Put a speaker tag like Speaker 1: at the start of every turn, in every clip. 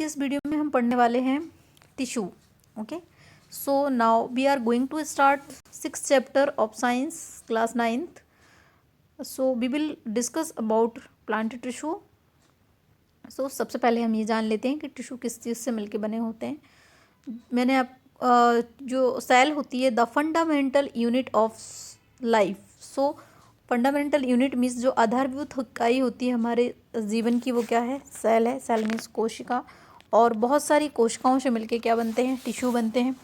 Speaker 1: के इस वीडियो में हम पढ़ने वाले हैं tissue. Okay, so now we are going to start 6th chapter of science class 9th। So we will discuss about plant tissue. So सबसे पहले हम ये जान लेते हैं कि टिश्यू किस चीज़ से मिलके बने होते हैं। मैंने आप जो सेल होती है the fundamental unit of life. So fundamental unit means जो आधारभूत इकाई होती है हमारे जीवन की, वो क्या है? सेल है। सेल मीन्स कोशिका, और बहुत सारी कोशिकाओं से मिलके क्या बनते हैं? टिश्यू बनते हैं।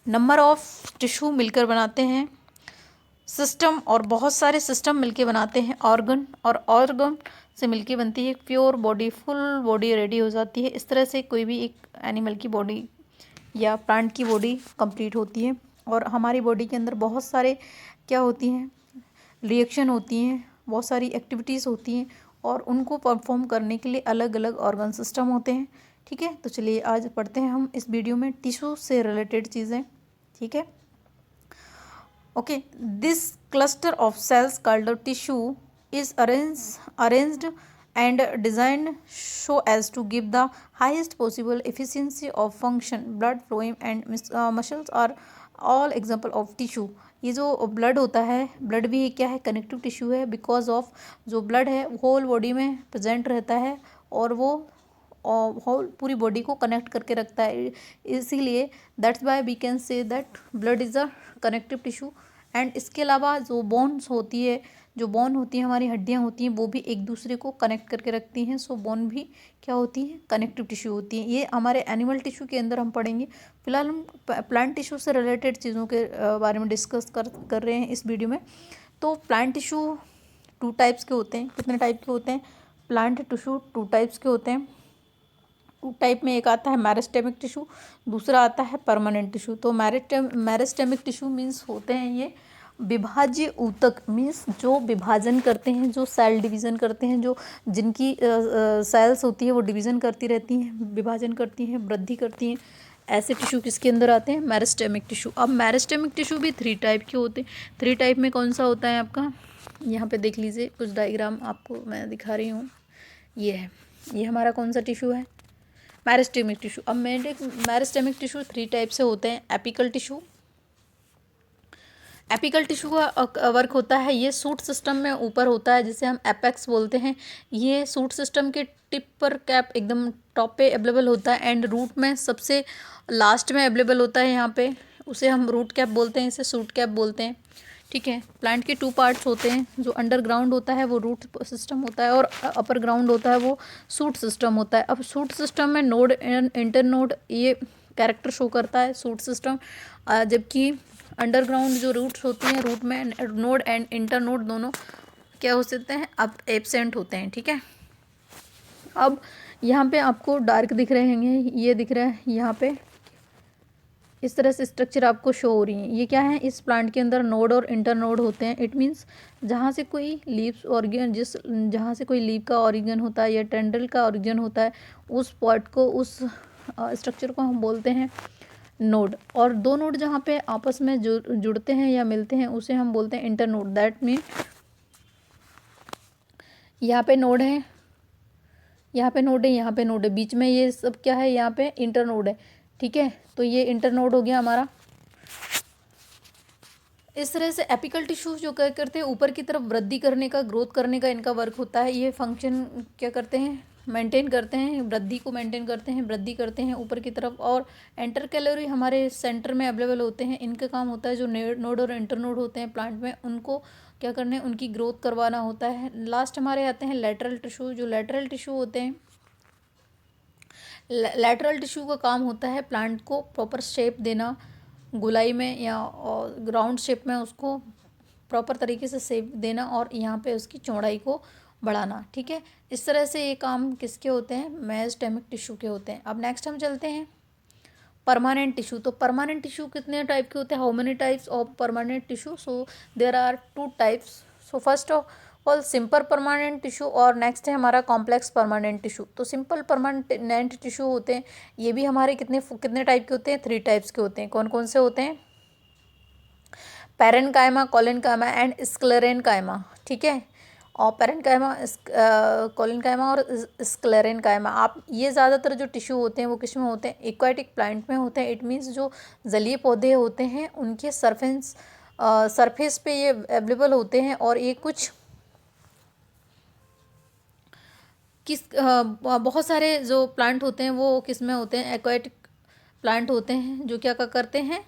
Speaker 1: नंबर ऑफ टिश्यू मिलकर बनाते हैं सिस्टम, और बहुत सारे सिस्टम मिलके बनाते हैं ऑर्गन, और ऑर्गन से मिलके बनती है pure body, full body ready हो जाती है। इस तरह से कोई भी एक एनिमल की बॉडी या प्लांट की बॉडी कंप्लीट होती है। और हमारी बॉडी के अंदर बहुत सारे क्या होती हैं? रिएक्शन होती हैं, बहुत सारी एक्टिविटीज़ होती हैं, और उनको परफॉर्म करने के लिए अलग अलग ऑर्गन सिस्टम होते हैं। ठीक है, तो चलिए आज पढ़ते हैं हम इस वीडियो में टिश्यू से रिलेटेड चीज़ें। ठीक है, okay. This cluster of cells called tissue is arranged and designed so as to give the highest possible efficiency of function. Blood flowing and muscles are all example of tissue. ये जो blood होता है, blood भी क्या है? Connective tissue है। Because of जो blood है होल बॉडी में प्रेजेंट रहता है, और वो होल पूरी बॉडी को कनेक्ट करके रखता है। इसीलिए that's why we can say that blood is a connective tissue. And इसके अलावा जो बोन्स होती है, जो बोन होती है, हमारी हड्डियां होती हैं, वो भी एक दूसरे को कनेक्ट करके रखती हैं। सो बोन भी क्या होती है? कनेक्टिव टिश्यू होती हैं। ये हमारे एनिमल टिश्यू के अंदर हम पढ़ेंगे। फिलहाल हम प्लांट टिश्यू से रिलेटेड चीज़ों के बारे में डिस्कस कर रहे हैं इस वीडियो में। तो प्लांट टिश्यू 2 टाइप्स के होते हैं। कितने टाइप के होते हैं? प्लांट टिश्यू 2 टाइप्स के होते हैं। 2 टाइप में एक आता है मेरिस्टेमिक टिश्यू, दूसरा आता है परमानेंट टिश्यू। तो मेरिस्टेमिक टिश्यू मीन्स होते हैं ये विभाज्य ऊतक, मीन्स जो विभाजन करते हैं, जो सेल डिवीज़न करते हैं, जो जिनकी सेल्स होती है वो डिवीज़न करती रहती हैं, विभाजन करती हैं, वृद्धि करती हैं। ऐसे टिश्यू किसके अंदर आते हैं? मेरिस्टेमिक टिश्यू। अब मेरिस्टेमिक टिश्यू भी 3 टाइप के होते हैं। 3 टाइप में कौन सा होता है आपका? यहाँ पे देख लीजिए, कुछ डायग्राम आपको मैं दिखा रही हूँ। ये है, ये हमारा कौन सा टिश्यू है? मेरिस्टेमिक टिश्यू। अब मेरिस्टेमिक टिश्यू 3 टाइप से होते हैं। एपिकल टिश्यू, एपिकल टिश्यू का वर्क होता है, ये सूट सिस्टम में ऊपर होता है, जिसे हम एपेक्स बोलते हैं। ये सूट सिस्टम के टिप पर कैप एकदम टॉप पे अवेलेबल होता है, एंड रूट में सबसे लास्ट में अवेलेबल होता है। यहाँ पे उसे हम रूट कैप बोलते हैं, इसे सूट कैप बोलते हैं। ठीक है, प्लांट के 2 पार्ट्स होते हैं। जो अंडरग्राउंड होता है वो रूट सिस्टम होता है, और अपर ग्राउंड होता है वो सूट सिस्टम होता है। अब सूट सिस्टम में नोड एंड इंटर नोड ये कैरेक्टर शो करता है सूट सिस्टम, जबकि अंडरग्राउंड जो रूट्स होती हैं, रूट में नोड एंड इंटर नोड दोनों क्या हो सकते हैं? अब एब्सेंट होते हैं। ठीक है, अब यहाँ पे आपको डार्क दिख रहे होंगे, ये दिख रहा है यहाँ पे, इस तरह से स्ट्रक्चर आपको शो हो रही है। ये क्या है? इस प्लांट के अंदर नोड और इंटर नोड होते हैं। इट मीन्स जहाँ से कोई लीव्स ऑर्गन, जहाँ से कोई लीव का ऑर्गन होता है या टेंड्रिल का ऑर्गन होता है, उस पार्ट को, उस स्ट्रक्चर को हम बोलते हैं नोड। और 2 नोड जहाँ पे आपस में जुड़ते हैं या मिलते हैं, उसे हम बोलते हैं इंटर नोड। दैट मीन यहाँ पे नोड है, यहाँ पे नोड है, यहाँ पे नोड है, बीच में ये सब क्या है? यहाँ पे इंटर नोड है। ठीक है, तो ये इंटर नोड हो गया हमारा। इस तरह से एपिकल टिश्यू जो क्या करते हैं? ऊपर की तरफ वृद्धि करने का, ग्रोथ करने का इनका वर्क होता है। ये फंक्शन क्या करते हैं? मेंटेन करते हैं, वृद्धि को मेंटेन करते हैं, वृद्धि करते हैं ऊपर की तरफ। और एंटर कैलोरी हमारे सेंटर में अवेलेबल होते हैं। इनका काम होता है जो नोड और इंटर नोड होते हैं प्लांट में, उनको क्या करना है? उनकी ग्रोथ करवाना होता है। लास्ट हमारे आते हैं लेटरल टिश्यू। जो लेटरल टिश्यू होते हैं, लेटरल टिश्यू का काम होता है प्लांट को प्रॉपर शेप देना, गोलाई में या राउंड शेप में उसको प्रॉपर तरीके से शेप देना, और यहाँ पे उसकी चौड़ाई को बढ़ाना। ठीक है, इस तरह से ये काम किसके होते हैं? मेरिस्टेमिक टिश्यू के होते हैं। अब नेक्स्ट हम चलते हैं परमानेंट टिश्यू। तो परमानेंट टिश्यू कितने टाइप के होते हैं? How many types of permanent tissue? So there are 2 types. So first of all simple permanent tissue, और नेक्स्ट है हमारा कॉम्प्लेक्स परमानेंट टिश्यू। तो सिंपल परमानेंट टिश्यू होते हैं, ये भी हमारे कितने टाइप के होते हैं? 3 टाइप्स के होते हैं। कौन कौन से होते हैं? Parenchyma, collenchyma and sclerenchyma. ठीक है, और पेरेन्काइमा, कोलिनकाइमा और स्क्लेरेनकाइमा। आप ये ज़्यादातर जो टिश्यू होते हैं वो किस में होते हैं, एक्वाटिक प्लांट में होते हैं। इट मीन्स जो जलीय पौधे होते हैं उनके सरफेस पे ये अवेलेबल होते हैं। और ये कुछ बहुत सारे जो प्लांट होते हैं वो किस में होते हैं, एक्वाटिक प्लांट होते हैं, जो क्या करते हैं,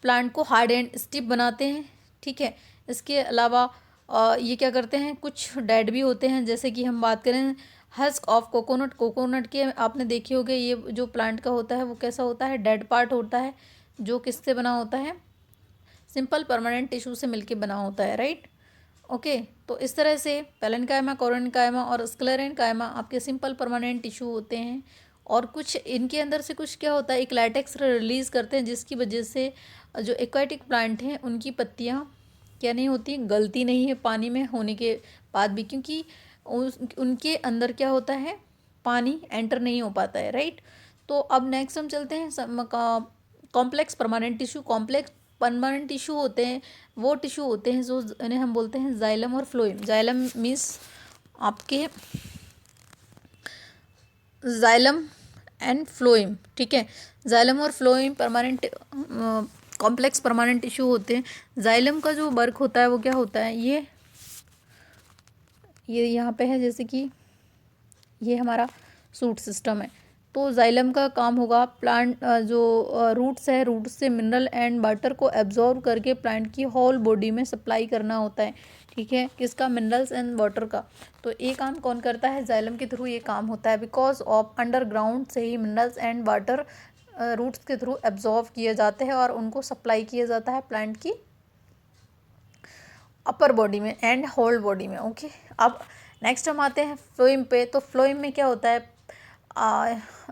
Speaker 1: प्लांट को हार्ड एंड स्टिफ बनाते हैं। ठीक है, इसके अलावा ये क्या करते हैं, कुछ डेड भी होते हैं। जैसे कि हम बात करें हस्क ऑफ कोकोनट के, आपने देखे होंगे ये जो प्लांट का होता है वो कैसा होता है, डेड पार्ट होता है, जो किससे बना होता है, सिंपल परमानेंट टिश्यू से मिलके बना होता है, राइट। ओके, तो इस तरह से पेरेन्काइमा, कोलिनकाइमा और स्क्लेरेनकाइमा आपके सिंपल परमानेंट टिश्यू होते हैं। और कुछ इनके अंदर से कुछ क्या होता है, एक लैटेक्स रिलीज़ करते हैं, जिसकी वजह से जो एक्वाटिक प्लांट हैं उनकी पत्तियां क्या नहीं होती, गलती नहीं है पानी में होने के बाद भी, क्योंकि उनके अंदर क्या होता है, पानी एंटर नहीं हो पाता है, राइट। तो अब नेक्स्ट हम चलते हैं complex permanent tissue. Complex permanent tissue होते हैं वो टिश्यू होते हैं जो इन्हें हम बोलते हैं जाइलम और फ्लोएम। जाइलम मीन्स आपके जाइलम एंड फ्लोएम, ठीक है। जाइलम और phloem permanent complex permanent tissue होते हैं। जाइलम का जो वर्क होता है वो क्या होता है, ये यहाँ पे है, जैसे कि ये हमारा सूट सिस्टम है। तो जाइलम का काम होगा प्लांट जो रूट्स है, रूट्स से मिनरल एंड वाटर को एब्जॉर्व करके प्लांट की होल बॉडी में सप्लाई करना होता है। ठीक है, किसका, मिनरल्स एंड वाटर का। तो ये काम कौन करता है, जाइलम के थ्रू ये काम होता है। बिकॉज ऑफ अंडरग्राउंड से ही मिनरल्स एंड वाटर रूट्स के थ्रू एब्जॉर्व किए जाते हैं और उनको सप्लाई किया जाता है प्लांट की अपर बॉडी में एंड होल बॉडी में। ओके, अब नेक्स्ट हम आते हैं फ्लोएम पे। तो फ्लोएम में क्या होता है,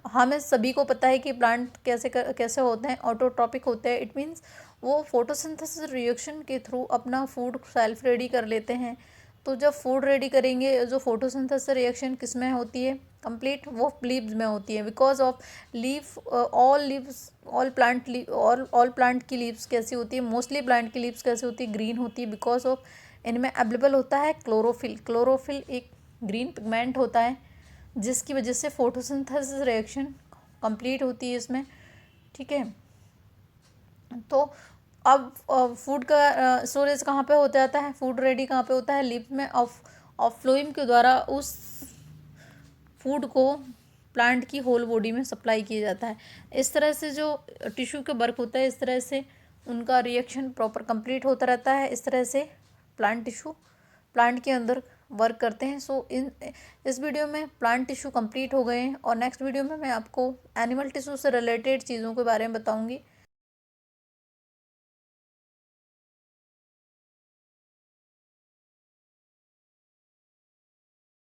Speaker 1: हमें सभी को पता है कि प्लांट कैसे होते हैं, ऑटोट्रॉपिक होते हैं। इट मीन्स वो फोटोसिंथेसिस रिएक्शन के थ्रू अपना फूड सेल्फ रेडी कर लेते हैं। तो जब फूड रेडी करेंगे, जो फोटोसिंथेसिस रिएक्शन किस में होती है कंप्लीट, वो लीव्स में होती है। बिकॉज ऑफ ऑल प्लांट की लीव्स कैसी होती है, मोस्टली प्लांट की लीव्स कैसी होती है, ग्रीन होती है। बिकॉज ऑफ इनमें अवेलेबल होता है क्लोरोफिल। क्लोरोफिल एक ग्रीन पिगमेंट होता है जिसकी वजह से फोटोसिंथेसिस रिएक्शन कंप्लीट होती है इसमें। ठीक है, तो अब फूड का स्टोरेज कहाँ पे हो जाता है, फूड रेडी कहाँ पे होता है, लीफ में। ऑफ फ्लोएम के द्वारा उस फूड को प्लांट की होल बॉडी में सप्लाई किया जाता है। इस तरह से जो टिश्यू के वर्क होता है, इस तरह से उनका रिएक्शन प्रॉपर कंप्लीट होता रहता है। इस तरह से प्लांट टिश्यू प्लांट के अंदर वर्क करते हैं। सो इस वीडियो में प्लांट टिश्यू कंप्लीट हो गए हैं और नेक्स्ट वीडियो में मैं आपको एनिमल टिश्यू से रिलेटेड चीज़ों के बारे में बताऊंगी।